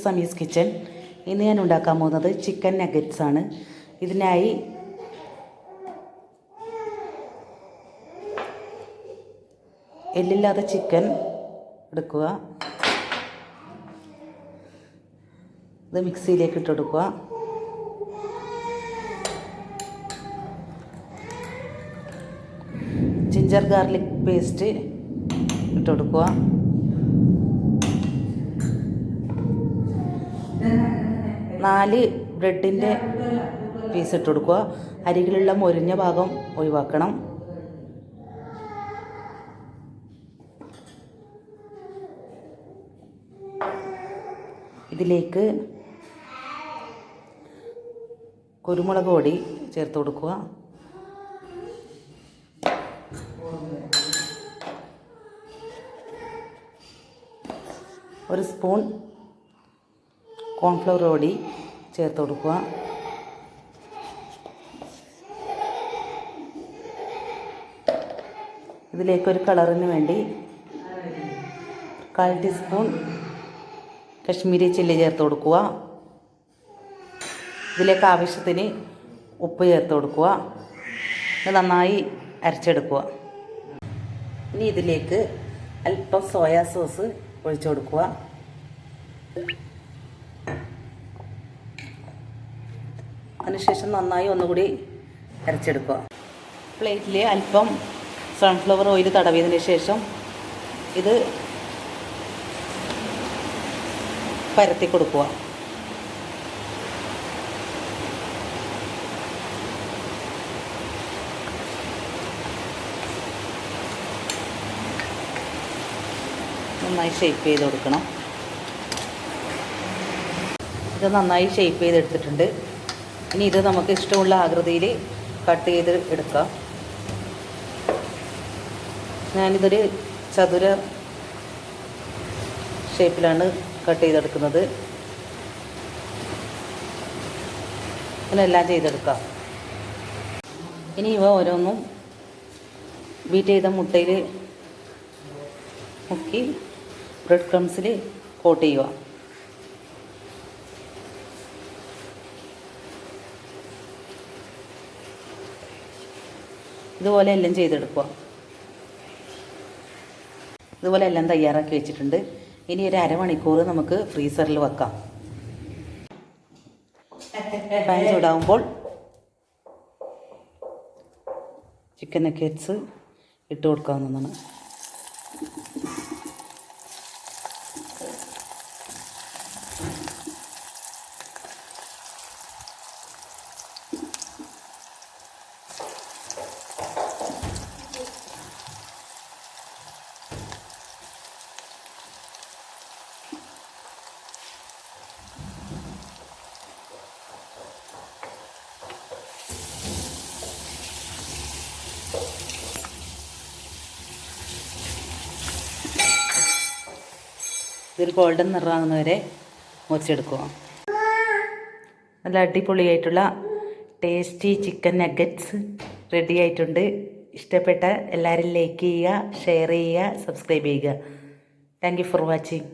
സമീസ് kitchen. ഇന്ന് ഞാൻ ഉണ്ടാക്കാൻ പോകുന്നത് ചിക്കൻ നഗറ്റ്സ് ആണ്. ഇതിനായി എല്ലില്ലാത്ത ചിക്കൻ എടുക്കുക. ഇത് മിക്സിയിലേക്ക് ഇട്ടെടുക്കുക. ജിഞ്ചർ ഗാർലിക് പേസ്റ്റ് ഇട്ടെടുക്കുക. നാല് ബ്രെഡിൻ്റെ പീസ് ഇട്ട് കൊടുക്കുക. അരികിലുള്ള മൊരിഞ്ഞ ഭാഗം ഒഴിവാക്കണം. ഇതിലേക്ക് കുരുമുളക് പൊടി ചേർത്ത് കൊടുക്കുക. ഒരു സ്പൂൺ കോൺഫ്ലവർ പൊടി ചേർത്ത് കൊടുക്കുക. ഇതിലേക്കൊരു കളറിന് വേണ്ടി 1/4 ടീസ്പൂൺ കശ്മീരി ചില്ലി ചേർത്ത് കൊടുക്കുക. ഇതിലേക്ക് ആവശ്യത്തിന് ഉപ്പ് ചേർത്ത് കൊടുക്കുക. ഇത് നന്നായി അരച്ചെടുക്കുക. ഇനി ഇതിലേക്ക് അല്പം സോയാ സോസ് ഒഴിച്ചു കൊടുക്കുക. അതിനുശേഷം നന്നായി ഒന്നുകൂടി അരച്ചെടുക്കുക. പ്ലേറ്റിൽ അല്പം സൺഫ്ലവർ ഓയിൽ തടവിയതിന് ശേഷം ഇത് പരത്തി കൊടുക്കുക. നന്നായി ഷേപ്പ് ചെയ്ത് കൊടുക്കണം. ഇത് നന്നായി ഷേപ്പ് ചെയ്തെടുത്തിട്ടുണ്ട്. ഇനി ഇത് നമുക്ക് ഇഷ്ടമുള്ള ആകൃതിയിൽ കട്ട് ചെയ്ത് എടുക്കാം. ഞാനിതൊരു ചതുര ഷേപ്പിലാണ് കട്ട് ചെയ്തെടുക്കുന്നത്. ഇതിനെല്ലാം ചെയ്തെടുക്കാം. ഇനി ഇവ ഓരോന്നും ബീറ്റ് ചെയ്ത മുട്ടയിൽ മുക്കി ബ്രെഡ് ക്രംസിൽ കോട്ട് ചെയ്യുക. ഇതുപോലെ എല്ലാം ചെയ്തെടുക്കുക. ഇതുപോലെ എല്ലാം തയ്യാറാക്കി വെച്ചിട്ടുണ്ട്. ഇനി ഒരു അരമണിക്കൂർ നമുക്ക് ഫ്രീസറിൽ വെക്കാം. പാൻ ചൂടാകുമ്പോൾ ചിക്കൻ നഗറ്റ്സ് ഇട്ട് കൊടുക്കാവുന്നതാണ്. ഇതൊരു ഗോൾഡൻ നിറമാകുന്നവരെ മുറിച്ചെടുക്കുക. നല്ല അടിപൊളിയായിട്ടുള്ള ടേസ്റ്റി ചിക്കൻ നഗറ്റ്സ് റെഡി ആയിട്ടുണ്ട്. ഇഷ്ടപ്പെട്ട എല്ലാവരും ലൈക്ക് ചെയ്യുക, ഷെയർ ചെയ്യുക, സബ്സ്ക്രൈബ് ചെയ്യുക. Thank you for watching.